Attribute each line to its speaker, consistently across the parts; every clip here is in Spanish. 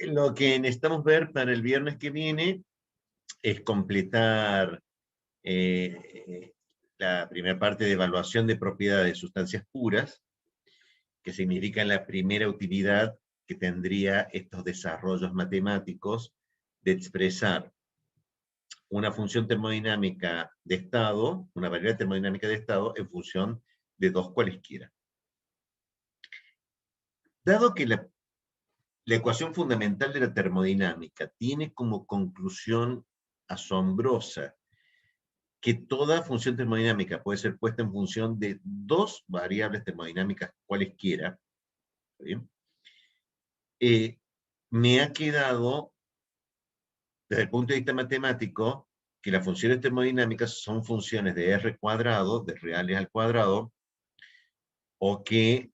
Speaker 1: Lo que necesitamos ver para el viernes que viene es completar la primera parte de evaluación de propiedades de sustancias puras, que significa la primera utilidad que tendría estos desarrollos matemáticos de expresar una función termodinámica de estado, una variable termodinámica de estado en función de dos cualesquiera. Dado que la ecuación fundamental de la termodinámica tiene como conclusión asombrosa que toda función termodinámica puede ser puesta en función de dos variables termodinámicas cualesquiera, ¿bien? Me ha quedado, desde el punto de vista matemático, que las funciones termodinámicas son funciones de R cuadrado, de reales al cuadrado, o que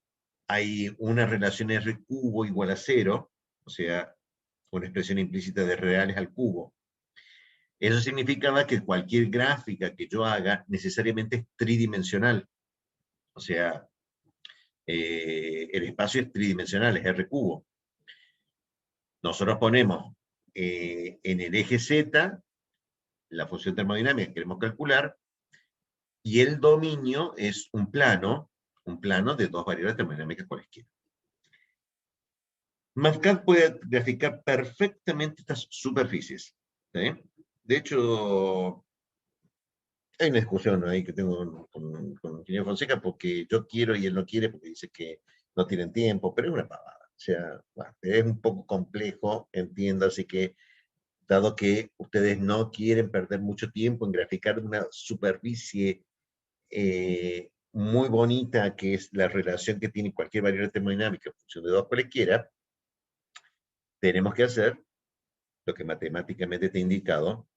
Speaker 1: hay una relación R cubo igual a 0, o sea, una expresión implícita de reales al cubo. Eso significaba que cualquier gráfica que yo haga necesariamente es tridimensional. O sea, el espacio es tridimensional, es R cubo. Nosotros ponemos en el eje Z la función termodinámica que queremos calcular, y el dominio es un plano de dos variables termodinámicas cualesquiera. MATLAB puede graficar perfectamente estas superficies, ¿sí? De hecho, hay una discusión ahí que tengo con ingeniero Fonseca, porque yo quiero y él no quiere, porque dice que no tienen tiempo, pero es una pavada. O sea, bueno, es un poco complejo, entiendo, así que, dado que ustedes no quieren perder mucho tiempo en graficar una superficie muy bonita, que es la relación que tiene cualquier variable termodinámica en función de dos cualesquiera, tenemos que hacer lo que matemáticamente te he indicado,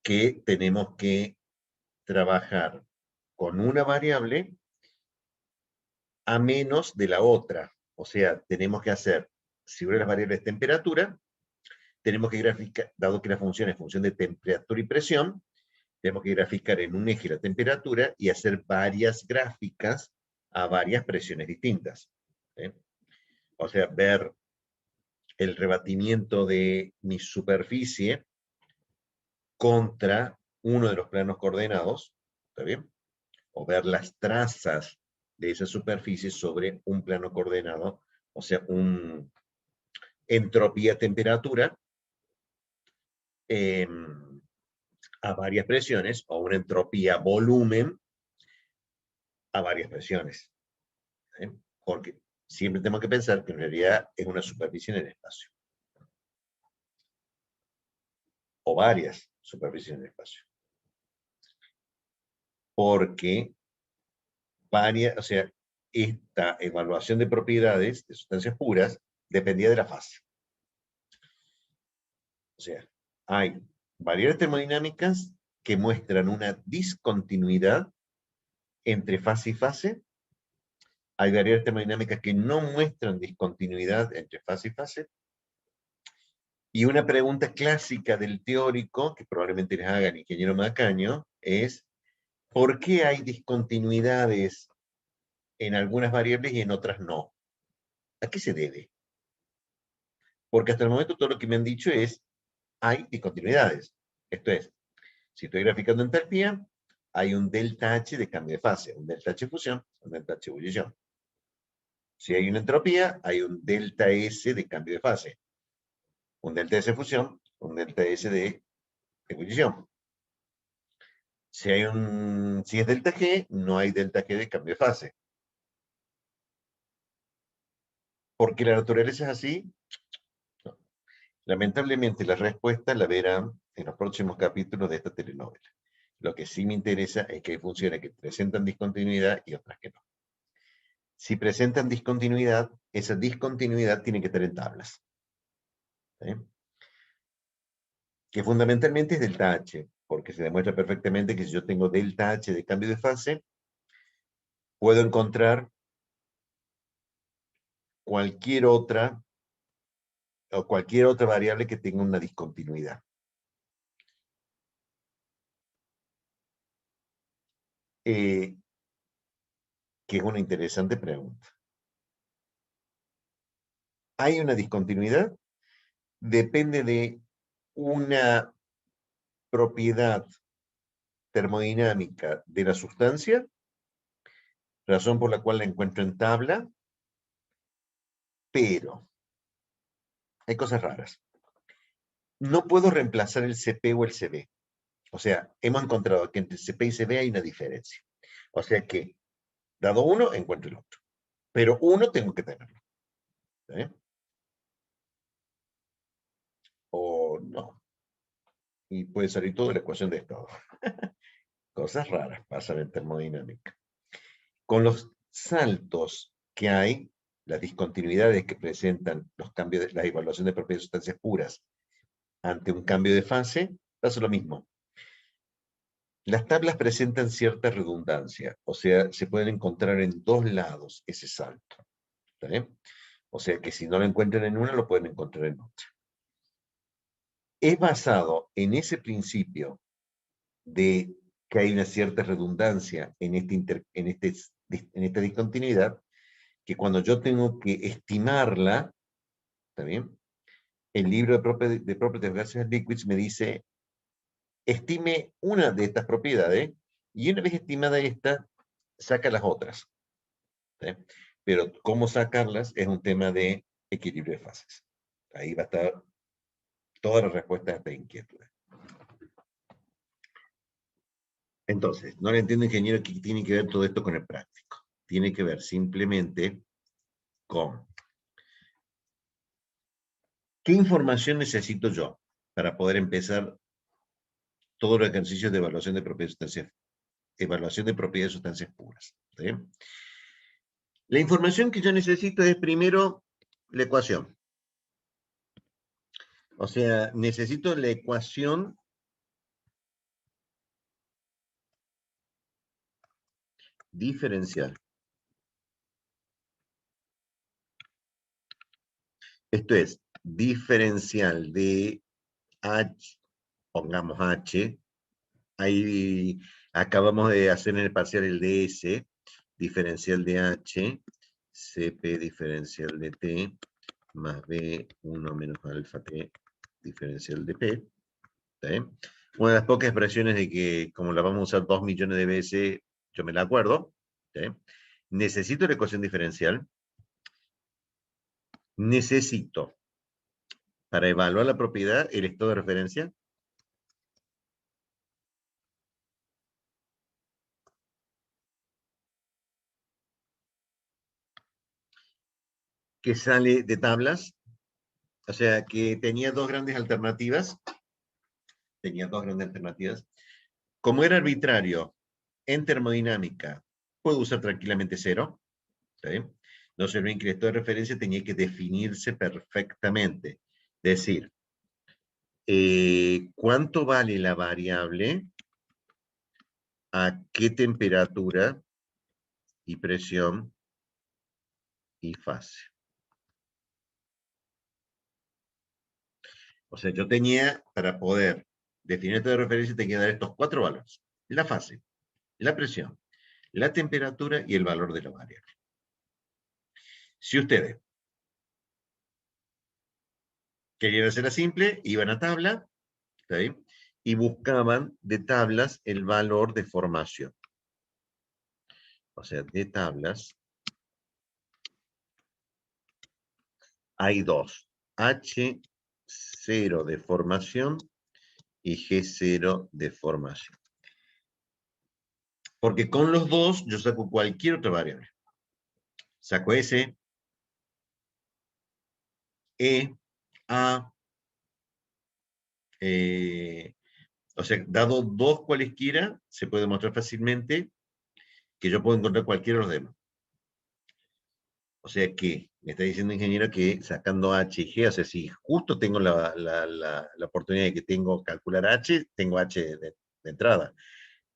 Speaker 1: que tenemos que trabajar con una variable a menos de la otra. O sea, tenemos que hacer, si una de las variables es temperatura, tenemos que graficar, dado que la función es función de temperatura y presión, tenemos que graficar en un eje la temperatura y hacer varias gráficas a varias presiones distintas. ¿Sí? O sea, ver el rebatimiento de mi superficie contra uno de los planos coordenados, ¿está bien? O ver las trazas de esa superficie sobre un plano coordenado, o sea, un entropía-temperatura a varias presiones, o una entropía-volumen a varias presiones. ¿Sí? Porque siempre tenemos que pensar que en realidad es una superficie en el espacio. O varias superficies en el espacio. Porque o sea, esta evaluación de propiedades de sustancias puras dependía de la fase. O sea, hay variables termodinámicas que muestran una discontinuidad entre fase y fase. Hay variables termodinámicas que no muestran discontinuidad entre fase y fase. Y una pregunta clásica del teórico, que probablemente les haga el ingeniero Macaño, es ¿por qué hay discontinuidades en algunas variables y en otras no? ¿A qué se debe? Porque hasta el momento todo lo que me han dicho es hay discontinuidades. Esto es, si estoy graficando entalpía, hay un delta H de cambio de fase, un delta H de fusión, un delta H de ebullición. Si hay una entropía, hay un delta S de cambio de fase, un delta S de fusión, un delta S de ebullición. Si es delta G, no hay delta G de cambio de fase. ¿Por qué la naturaleza es así? No. Lamentablemente la respuesta la verán en los próximos capítulos de esta telenovela. Lo que sí me interesa es que hay funciones que presentan discontinuidad y otras que no. Si presentan discontinuidad, esa discontinuidad tiene que estar en tablas. ¿Sí? Que fundamentalmente es delta H, porque se demuestra perfectamente que si yo tengo delta H de cambio de fase, puedo encontrar cualquier otra variable que tenga una discontinuidad. Que es una interesante pregunta. ¿Hay una discontinuidad? depende de una propiedad termodinámica de la sustancia, razón por la cual la encuentro en tabla, pero hay cosas raras. No puedo reemplazar el CP o el CB. O sea, hemos encontrado que entre CP y CB hay una diferencia. O sea que, dado uno, encuentro el otro. Pero uno tengo que tenerlo. ¿Eh? O no. Y puede salir toda la ecuación de estado. Cosas raras pasan en termodinámica. Con los saltos que hay, las discontinuidades que presentan los cambios de la evaluación de propiedades de sustancias puras ante un cambio de fase, pasa lo mismo. Las tablas presentan cierta redundancia, o sea, se pueden encontrar en dos lados ese salto. ¿Está bien? O sea que si no lo encuentran en una, lo pueden encontrar en otra. Es basado en ese principio de que hay una cierta redundancia en esta discontinuidad, que cuando yo tengo que estimarla, ¿está bien? El libro de Properties of Gases and Liquids me dice, estime una de estas propiedades, y una vez estimada esta, saca las otras. ¿Sí? Pero cómo sacarlas es un tema de equilibrio de fases. Ahí va a estar toda la respuesta a esta inquietud. Entonces, no le entiendo, ingeniero, qué tiene que ver todo esto con el práctico. Tiene que ver simplemente con qué información necesito yo para poder empezar todos los ejercicios de evaluación de propiedades de sustancias puras. ¿Sí? La información que yo necesito es primero la ecuación. O sea, necesito la ecuación diferencial. Esto es diferencial de H, pongamos H, ahí acabamos de hacer en el parcial el DS, diferencial de H, CP diferencial de T, más B1 menos alfa T, diferencial de P. ¿Está bien? Una de las pocas expresiones de que, como la vamos a usar 2 millones de veces, yo me la acuerdo. ¿Está bien? Necesito la ecuación diferencial. Necesito, para evaluar la propiedad, el estado de referencia. Que sale de tablas. O sea, que tenía dos grandes alternativas. Como era arbitrario en termodinámica, puedo usar tranquilamente cero. ¿Sí? No se olviden que el estado de referencia tenía que definirse perfectamente. Decir, ¿cuánto vale la variable? ¿A qué temperatura y presión y fase? O sea, yo tenía, para poder definir el estado de referencia, tenía que dar estos cuatro valores. La fase, la presión, la temperatura y el valor de la variable. Si ustedes querían hacerla simple, iban a tabla, ¿sí? Y buscaban de tablas el valor de formación. O sea, de tablas hay dos. H0 de formación y G0 de formación. Porque con los dos yo saco cualquier otra variable. Saco S, E, A, o sea, dado dos cualesquiera, se puede demostrar fácilmente que yo puedo encontrar cualquiera de los demás. O sea que me está diciendo, ingeniero, que sacando H y G, o sea, si justo tengo la oportunidad de que tengo calcular H, tengo H de entrada.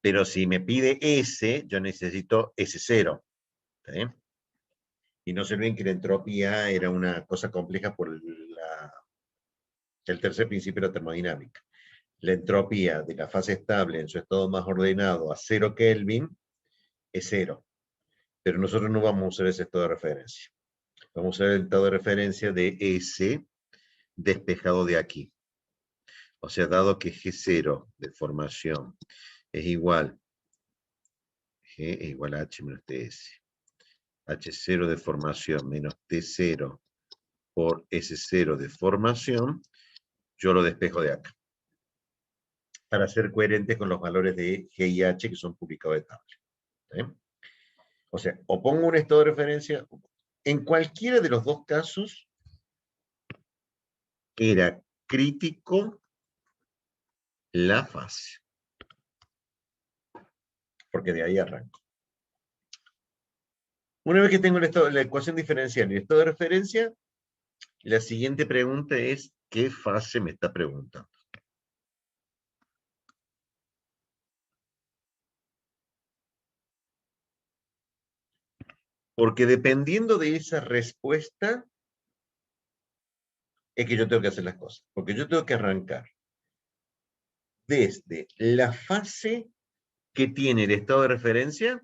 Speaker 1: Pero si me pide S, yo necesito S0. ¿Está bien? Y no se olviden que la entropía era una cosa compleja por el tercer principio de la termodinámica. La entropía de la fase estable en su estado más ordenado a 0 Kelvin es 0. Pero nosotros no vamos a usar ese estado de referencia. Vamos a usar el estado de referencia de S despejado de aquí. O sea, dado que G0 de formación es igual, G es igual a H menos TS. H0 de formación menos T0 por S0 de formación, yo lo despejo de acá. Para ser coherente con los valores de G y H que son publicados de tabla. O sea, o pongo un estado de referencia, en cualquiera de los dos casos, era crítico la fase. Porque de ahí arranco. Una vez que tengo la ecuación diferencial y el estado de referencia, la siguiente pregunta es, ¿qué fase me está preguntando? Porque dependiendo de esa respuesta, es que yo tengo que hacer las cosas. Porque yo tengo que arrancar desde la fase que tiene el estado de referencia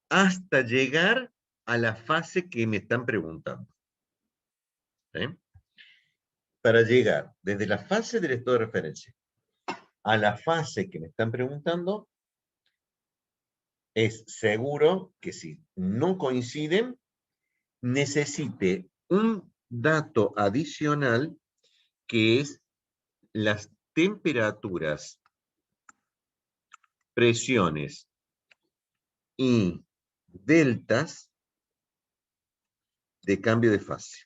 Speaker 1: hasta llegar a la fase que me están preguntando. ¿Sí? Para llegar desde la fase del estado de referencia a la fase que me están preguntando, es seguro que si no coinciden, necesite un dato adicional que es las temperaturas, presiones y deltas de cambio de fase.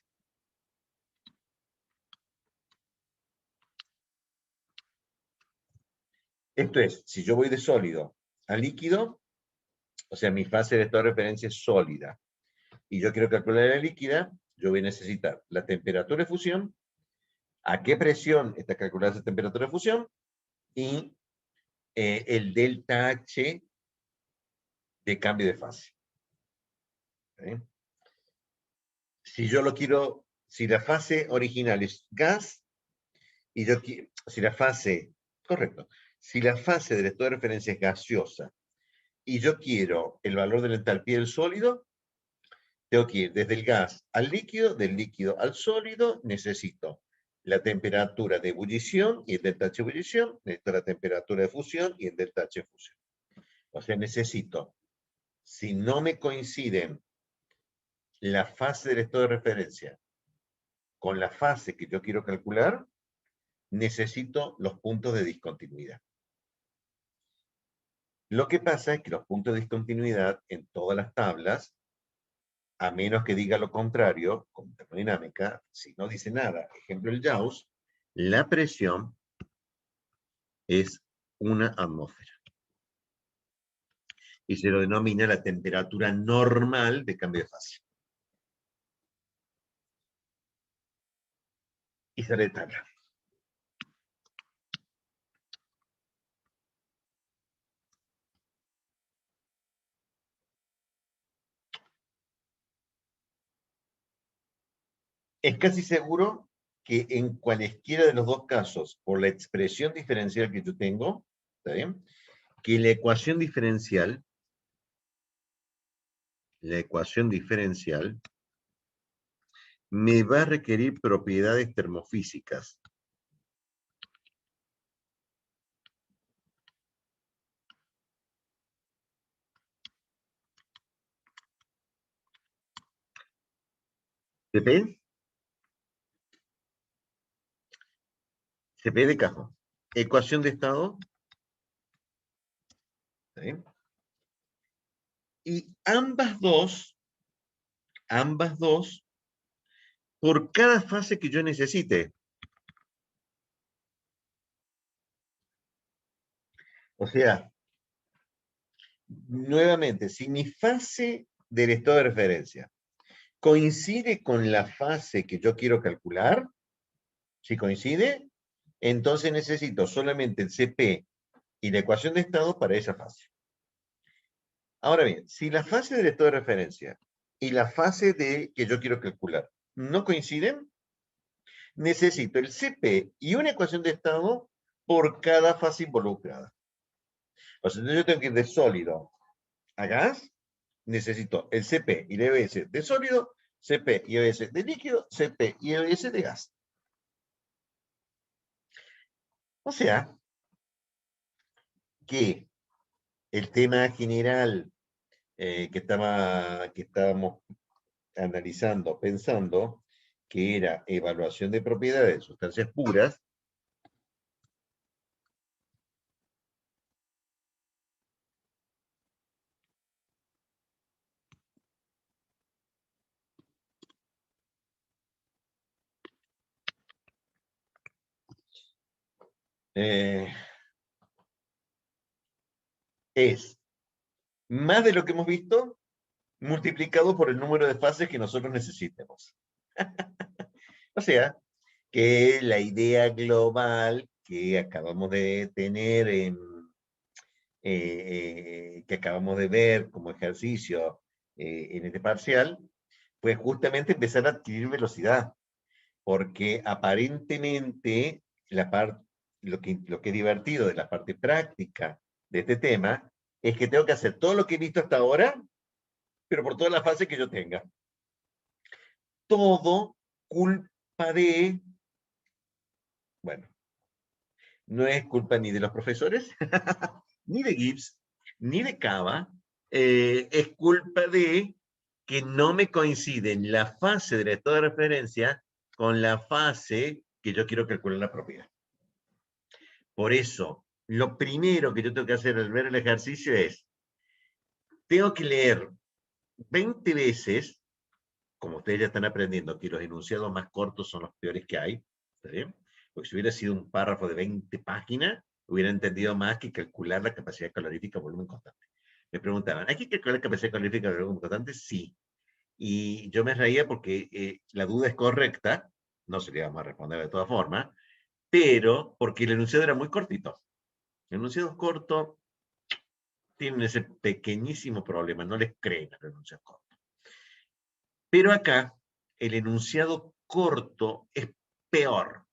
Speaker 1: Esto es, si yo voy de sólido a líquido, o sea, mi fase de estado de referencia es sólida, y yo quiero calcular la líquida, yo voy a necesitar la temperatura de fusión, a qué presión está calculada esa temperatura de fusión, y el delta H de cambio de fase. ¿Sí? Si yo lo quiero, si la fase original es gas, y yo quiero, si la fase, correcto, si la fase del estado de referencia es gaseosa, y yo quiero el valor de la entalpía del sólido, tengo que ir desde el gas al líquido, del líquido al sólido, necesito la temperatura de ebullición y el delta H de ebullición, necesito la temperatura de fusión y el delta H de fusión. O sea, necesito, si no me coinciden la fase del estado de referencia con la fase que yo quiero calcular, necesito los puntos de discontinuidad. Lo que pasa es que los puntos de discontinuidad en todas las tablas, a menos que diga lo contrario, como termodinámica, si no dice nada, ejemplo el Gauss, la presión es una atmósfera. Y se lo denomina la temperatura normal de cambio de fase. Y sale tabla. Es casi seguro que en cualesquiera de los dos casos, por la expresión diferencial que yo tengo, ¿está bien? Que la ecuación diferencial me va a requerir propiedades termofísicas. CP de cajón. Ecuación de estado. ¿Sí? Y ambas dos, por cada fase que yo necesite. O sea, nuevamente, si mi fase del estado de referencia coincide con la fase que yo quiero calcular, si coincide, entonces necesito solamente el CP y la ecuación de estado para esa fase. Ahora bien, si la fase del estado de referencia y la fase que yo quiero calcular no coinciden, necesito el CP y una ecuación de estado por cada fase involucrada. O sea, yo tengo que ir de sólido a gas, necesito el CP y el EBS de sólido Cp y OS de líquido, Cp y OS de gas. O sea, que el tema general que estábamos analizando, pensando, que era evaluación de propiedades de sustancias puras, eh, es más de lo que hemos visto multiplicado por el número de fases que nosotros necesitemos. O sea, que la idea global que acabamos de tener que acabamos de ver como ejercicio en este parcial, fue justamente empezar a adquirir velocidad, porque aparentemente lo que es divertido de la parte práctica de este tema es que tengo que hacer todo lo que he visto hasta ahora, pero por todas las fases que yo tenga. Todo culpa de, bueno, no es culpa ni de los profesores, ni de Gibbs, ni de Cava, es culpa de que no me coinciden la fase del estado de referencia con la fase que yo quiero calcular la propiedad. Por eso, lo primero que yo tengo que hacer al ver el ejercicio es, tengo que leer 20 veces, como ustedes ya están aprendiendo, que los enunciados más cortos son los peores que hay, ¿está bien? Porque si hubiera sido un párrafo de 20 páginas, hubiera entendido más que calcular la capacidad calorífica a volumen constante. Me preguntaban, ¿hay que calcular la capacidad calorífica a volumen constante? Sí. Y yo me reía porque la duda es correcta, no se le vamos a responder de todas formas, pero porque el enunciado era muy cortito. El enunciado corto tienen ese pequeñísimo problema, no les creen al enunciado corto. Pero acá, el enunciado corto es peor,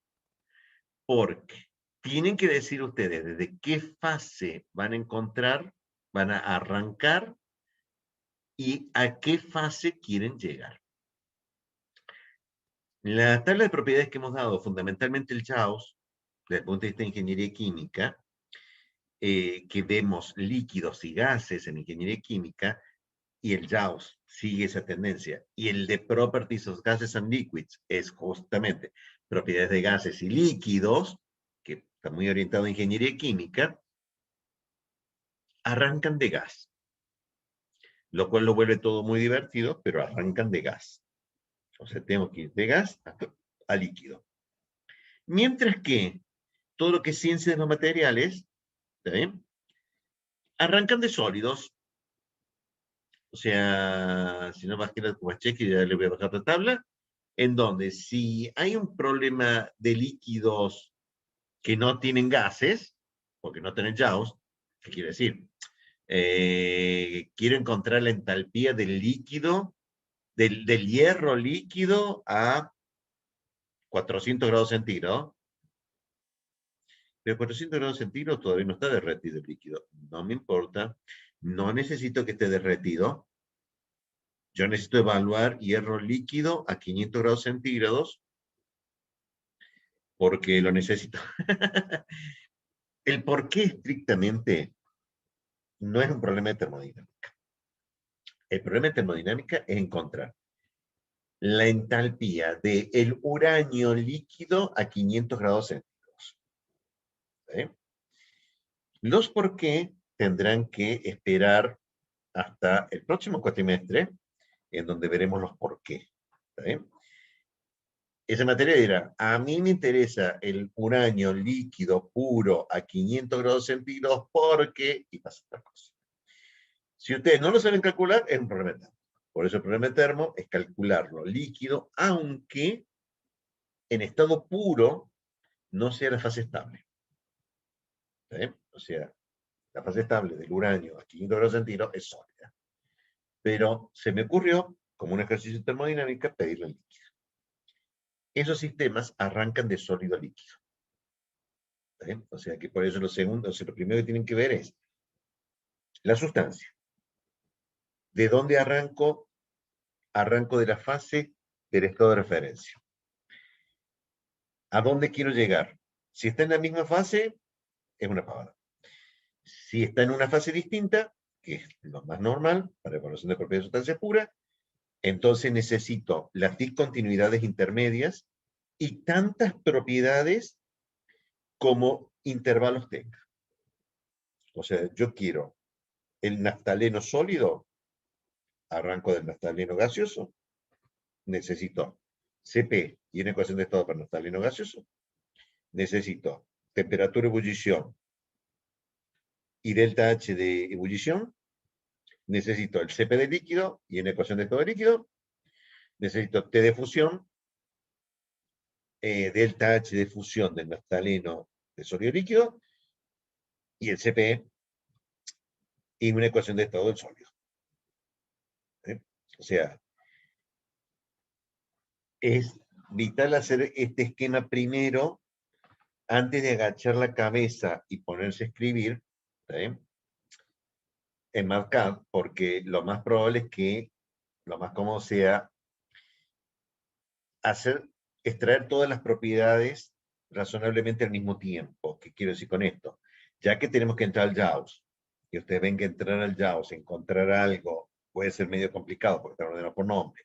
Speaker 1: porque tienen que decir ustedes desde qué fase van a encontrar, van a arrancar y a qué fase quieren llegar. La tabla de propiedades que hemos dado, fundamentalmente el Gauss, desde el punto de vista de ingeniería química, que vemos líquidos y gases en ingeniería química, y el Gauss sigue esa tendencia. Y el de Properties of Gases and Liquids es justamente propiedades de gases y líquidos, que está muy orientado a ingeniería química, arrancan de gas, lo cual lo vuelve todo muy divertido, pero arrancan de gas. O sea, tengo que ir de gas a líquido. Mientras que todo lo que es ciencia de los materiales, ¿está bien? Arrancan de sólidos. O sea, si no imagina como cheque, ya le voy a bajar la tabla, en donde si hay un problema de líquidos que no tienen gases, porque no tienen Gauss, ¿qué quiere decir? Quiero encontrar la entalpía del líquido, del hierro líquido a 400 grados centígrados, pero 400 grados centígrados todavía no está derretido el líquido. No me importa, no necesito que esté derretido. Yo necesito evaluar hierro líquido a 500 grados centígrados porque lo necesito. El por qué estrictamente no es un problema de termodinámica. El problema de termodinámica es encontrar la entalpía del uranio líquido a 500 grados centígrados. ¿Sí? Los por qué tendrán que esperar hasta el próximo cuatrimestre, en donde veremos los por qué. ¿Sí? Esa materia dirá, a mí me interesa el uranio líquido puro a 500 grados centígrados porque, y pasa otra cosa. Si ustedes no lo saben calcular, es un problema de termo. Por eso el problema de termo es calcularlo líquido, aunque en estado puro no sea la fase estable. ¿Sí? O sea, la fase estable del uranio a 500 grados centígrados es sólida. Pero se me ocurrió, como un ejercicio de termodinámica, pedirle líquido. Esos sistemas arrancan de sólido a líquido. ¿Sí? O sea que por eso lo segundo, o sea, lo primero que tienen que ver es la sustancia. ¿De dónde arranco arranco de la fase del estado de referencia. ¿A dónde quiero llegar? Si está en la misma fase, es una pavada. Si está en una fase distinta, que es lo más normal para evaluación de propiedades de sustancia pura, entonces necesito las discontinuidades intermedias y tantas propiedades como intervalos tenga. O sea, yo quiero el naftaleno sólido, arranco del naftaleno gaseoso, necesito Cp y una ecuación de estado para naftaleno gaseoso, necesito temperatura de ebullición y delta H de ebullición, necesito el Cp de líquido y una ecuación de estado de líquido, necesito T de fusión, delta H de fusión del naftaleno de sólido líquido y el Cp y una ecuación de estado del sólido. O sea, es vital hacer este esquema primero antes de agachar la cabeza y ponerse a escribir, enmarcar, porque lo más probable es que lo más cómodo sea extraer todas las propiedades razonablemente al mismo tiempo. ¿Qué quiero decir con esto? Ya que tenemos que entrar al JAWS, y ustedes ven que entrar al JAWS, encontrar algo, puede ser medio complicado porque está ordenado por nombre,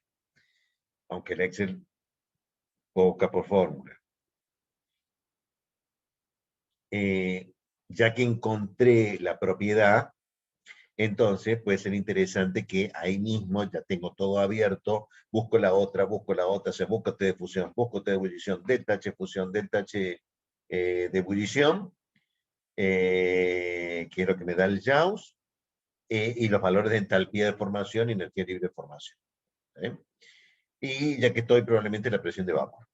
Speaker 1: aunque el Excel busca por fórmula. Ya que encontré la propiedad, entonces puede ser interesante que ahí mismo ya tengo todo abierto, busco la otra, se busca T de fusión, busco T de ebullición, delta H fusión, delta H de ebullición, que es lo que me da el JAWS, y los valores de entalpía de formación y energía libre de formación. Y ya que estoy, probablemente la presión de vapor.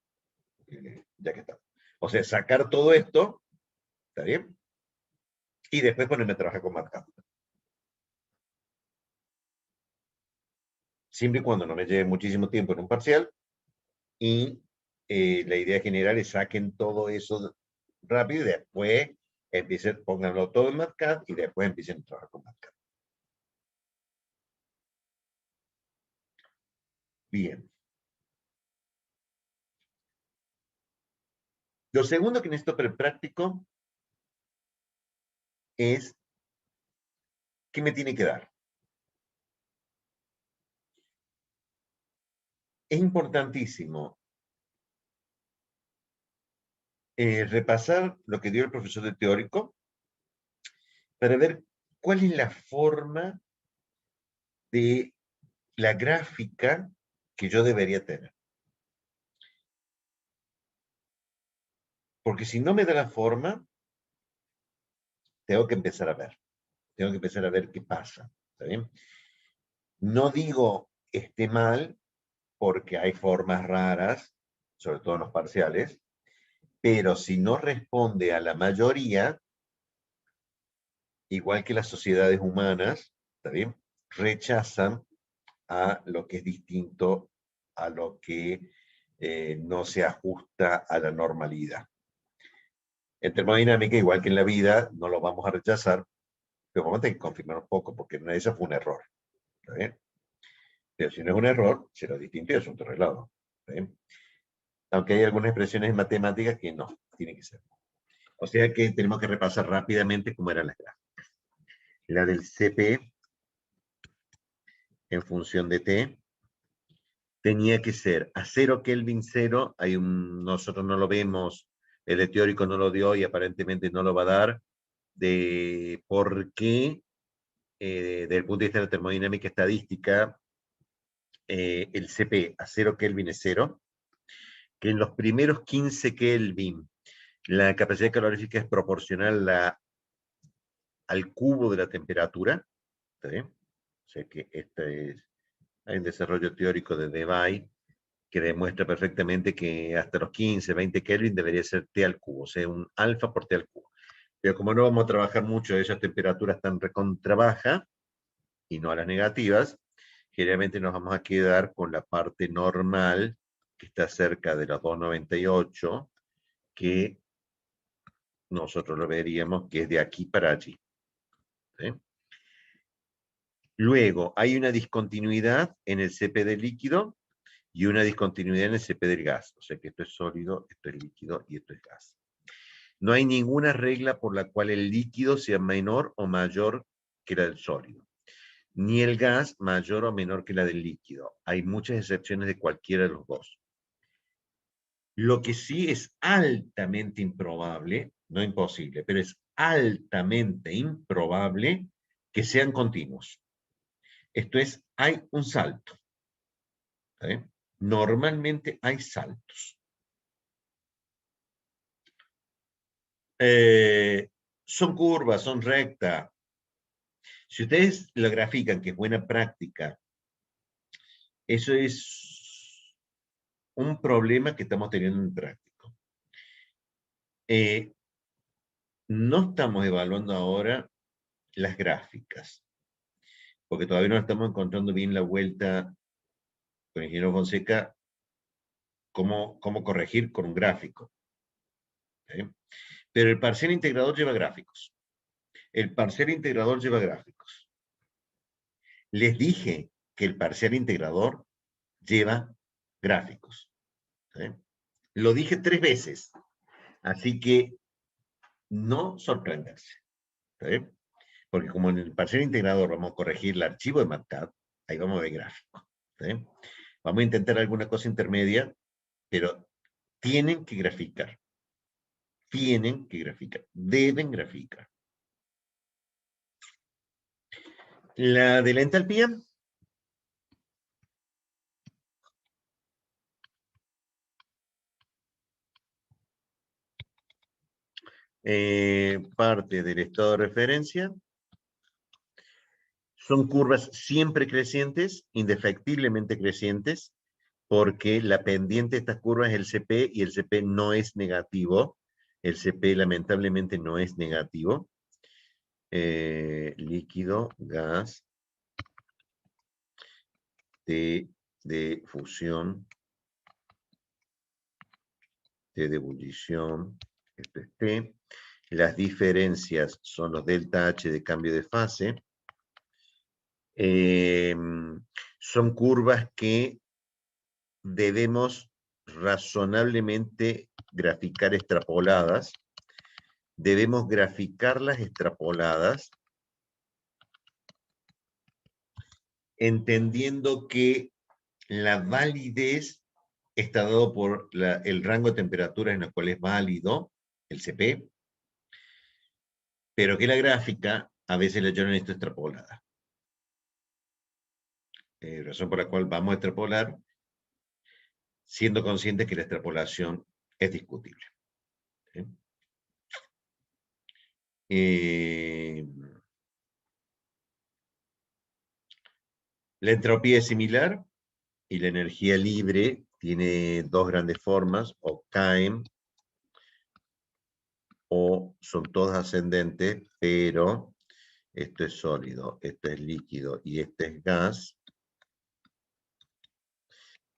Speaker 1: Ya que está. O sea, sacar todo esto, ¿está bien? Y después ponerme a trabajar con MATLAB. Siempre y cuando no me lleve muchísimo tiempo en un parcial, y la idea general es saquen todo eso rápido y después pónganlo todo en MATLAB y después empiecen a trabajar con MATLAB. Bien. Lo segundo que necesito para el práctico es ¿qué me tiene que dar? Es importantísimo repasar lo que dio el profesor de teórico para ver cuál es la forma de la gráfica que yo debería tener. Porque si no me da la forma, tengo que empezar a ver. Tengo que empezar a ver qué pasa. ¿Está bien? No digo esté mal, porque hay formas raras, sobre todo en los parciales, pero si no responde a la mayoría, igual que las sociedades humanas, ¿está bien?, rechazan a lo que es distinto, a lo que no se ajusta a la normalidad. En termodinámica, igual que en la vida, no lo vamos a rechazar, pero vamos a tener que confirmar un poco, porque una de esas fue un error. ¿Está bien? Pero si no es un error, será distinto y es un traslado. ¿Está bien? Aunque hay algunas expresiones matemáticas que no, tiene que ser. O sea que tenemos que repasar rápidamente cómo eran las gráficas. La del CP en función de T tenía que ser a 0 Kelvin 0, nosotros no lo vemos, el teórico no lo dio y aparentemente no lo va a dar, de por qué, desde el punto de vista de la termodinámica estadística, el CP a 0 Kelvin es 0, que en los primeros 15 Kelvin la capacidad calorífica es proporcional al cubo de la temperatura. ¿Sí? O sea que hay un desarrollo teórico de Debye que demuestra perfectamente que hasta los 15, 20 Kelvin debería ser T al cubo, o sea, un alfa por T al cubo. Pero como no vamos a trabajar mucho, esas temperaturas tan recontra baja y no a las negativas, generalmente nos vamos a quedar con la parte normal, que está cerca de los 298, que nosotros lo veríamos que es de aquí para allí. ¿Sí? Luego, hay una discontinuidad en el CP del líquido y una discontinuidad en el CP del gas. O sea que esto es sólido, esto es líquido y esto es gas. No hay ninguna regla por la cual el líquido sea menor o mayor que la del sólido, ni el gas mayor o menor que la del líquido. Hay muchas excepciones de cualquiera de los dos. Lo que sí es altamente improbable, no imposible, pero es altamente improbable que sean continuos. Esto es, hay un salto. ¿Eh? Normalmente hay saltos. Son curvas, son rectas. Si ustedes lo grafican, que es buena práctica, eso es un problema que estamos teniendo en práctico. No estamos evaluando ahora las gráficas, porque todavía no estamos encontrando bien la vuelta con el ingeniero Fonseca, cómo corregir con un gráfico. ¿Eh? Pero el parcial integrador lleva gráficos. El parcial integrador lleva gráficos. Les dije que el parcial integrador lleva gráficos. ¿Eh? Lo dije 3 veces, así que no sorprenderse. ¿Eh? Porque como en el parcial integrador vamos a corregir el archivo de MATLAB, ahí vamos a ver gráficos. ¿Eh? Vamos a intentar alguna cosa intermedia, pero tienen que graficar. Tienen que graficar. Deben graficar. La de la entalpía. Parte del estado de referencia. Son curvas siempre crecientes, indefectiblemente crecientes, porque la pendiente de estas curvas es el CP y el CP no es negativo. El CP lamentablemente no es negativo. Líquido, gas, T de fusión, T de ebullición, esto es T. Las diferencias son los delta H de cambio de fase. Son curvas que debemos razonablemente graficar extrapoladas. Debemos graficarlas extrapoladas, entendiendo que la validez está dado por el rango de temperaturas en el cual es válido el CP, pero que la gráfica a veces la yo no necesito extrapolada. Razón por la cual vamos a extrapolar, siendo conscientes que la extrapolación es discutible. La entropía es similar y la energía libre tiene dos grandes formas, o caen o son todas ascendentes, pero esto es sólido, esto es líquido y este es gas.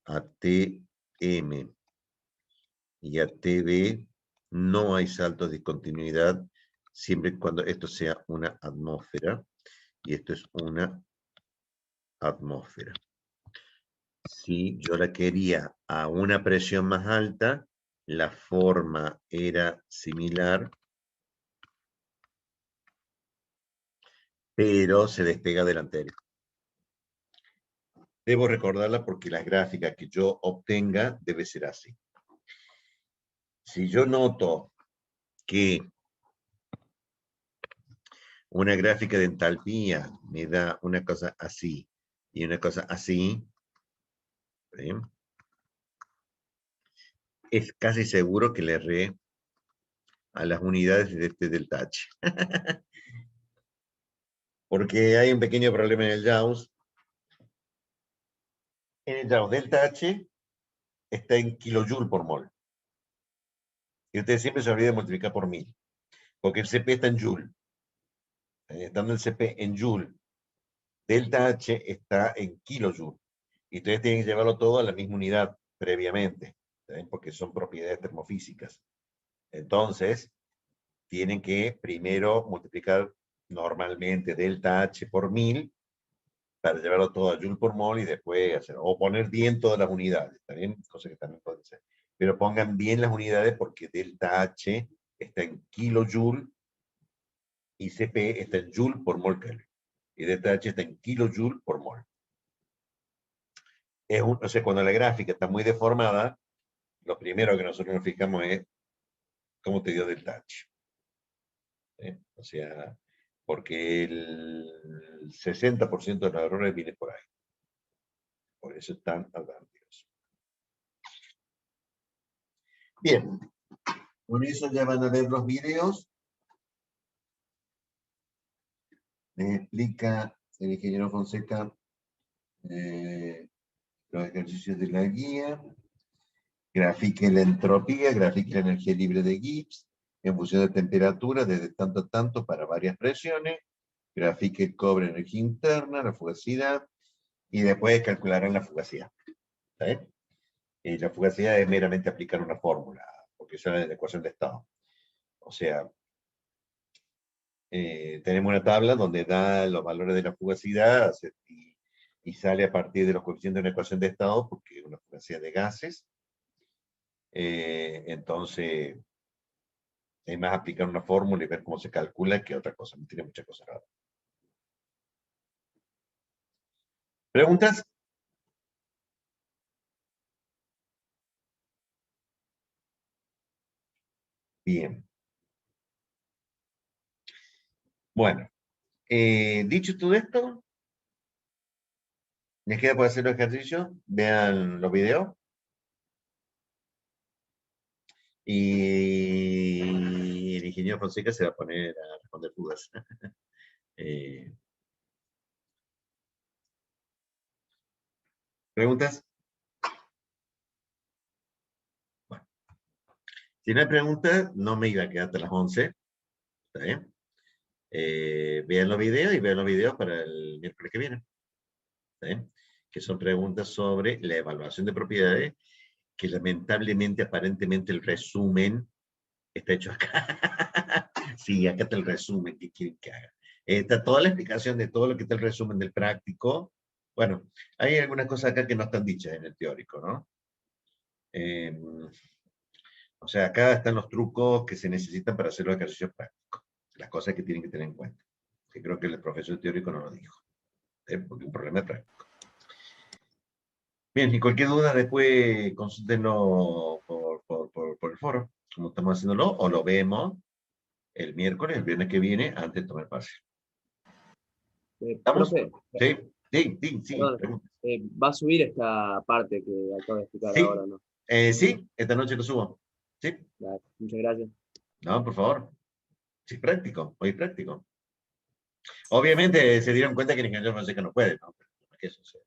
Speaker 1: A Tm y a Tb no hay saltos de discontinuidad siempre y cuando esto sea una atmósfera y esto es una atmósfera. Si yo la quería a una presión más alta, la forma era similar, pero se despega del anterior. Debo recordarla porque las gráficas que yo obtenga debe ser así. Si yo noto que una gráfica de entalpía me da una cosa así y una cosa así, ¿sí? Es casi seguro que le erré a las unidades de este delta H. Porque hay un pequeño problema en el JAWS. En el JAWS delta H está en kilojoule por mol. Y ustedes siempre se olvidan de multiplicar por 1000. Porque el CP está en joule. Estando el CP en joule, delta H está en kilojoule. Y ustedes tienen que llevarlo todo a la misma unidad previamente, ¿sí? Porque son propiedades termofísicas. Entonces, tienen que primero multiplicar normalmente delta H por 1000 para llevarlo todo a Joule por mol y después hacer, o poner bien todas las unidades, ¿también? Cosa que también pueden ser. Pero pongan bien las unidades porque delta H está en kilojoule y CP está en joule por mol Kelvin. Y delta H está en kilojoule por mol. O sea, cuando la gráfica está muy deformada, lo primero que nosotros nos fijamos es cómo te dio delta H. O sea, porque el 60% de los errores viene por ahí. Por eso están advertidos. Bien, con eso ya van a ver los videos. Les explica el ingeniero Fonseca los ejercicios de la guía. Grafique la entropía, grafique la energía libre de Gibbs en función de temperatura desde tanto a tanto para varias presiones. Grafique el cobre, energía interna, la fugacidad, y después calcularán la fugacidad. ¿Sí? Y la fugacidad es meramente aplicar una fórmula, porque sale de la ecuación de estado. O sea, tenemos una tabla donde da los valores de la fugacidad y sale a partir de los coeficientes de una ecuación de estado, porque es una fugacidad de gases. Entonces, es más aplicar una fórmula y ver cómo se calcula que otra cosa. No tiene muchas cosas raras. ¿Preguntas? Bien. Bueno, dicho todo esto, les queda por hacer los ejercicios. Vean los videos. Y el ingeniero Fonseca se va a poner a responder dudas. ¿Preguntas? Bueno, si no hay preguntas, no me iba a quedar hasta las 11. ¿Está bien? Vean los videos y vean los videos para el miércoles que viene. ¿Está bien? Que son preguntas sobre la evaluación de propiedades, que lamentablemente, aparentemente, el resumen está hecho acá. Sí, acá está el resumen que quieren que haga. Está toda la explicación de todo lo que está el resumen del práctico. Bueno, hay algunas cosas acá que no están dichas en el teórico, ¿no? O sea, acá están los trucos que se necesitan para hacer los ejercicios prácticos. Las cosas que tienen que tener en cuenta. Que creo que el profesor teórico no lo dijo. Porque es un problema práctico. Bien, y cualquier duda después consúltenlo por el foro, como estamos haciéndolo, o lo vemos el miércoles, el viernes que viene, antes de tomar pase. ¿Estamos?
Speaker 2: Profe,
Speaker 1: Sí, sí, sí, sí.
Speaker 2: perdón, va a subir esta parte que acabo de explicar
Speaker 1: Sí,
Speaker 2: ahora, ¿no?
Speaker 1: sí, esta noche lo subo. Sí,
Speaker 2: Muchas gracias.
Speaker 1: no, por favor. Sí, práctico, hoy práctico. Obviamente se dieron cuenta que el ingeniero Fonseca no puede, ¿no? Pero que eso, sí.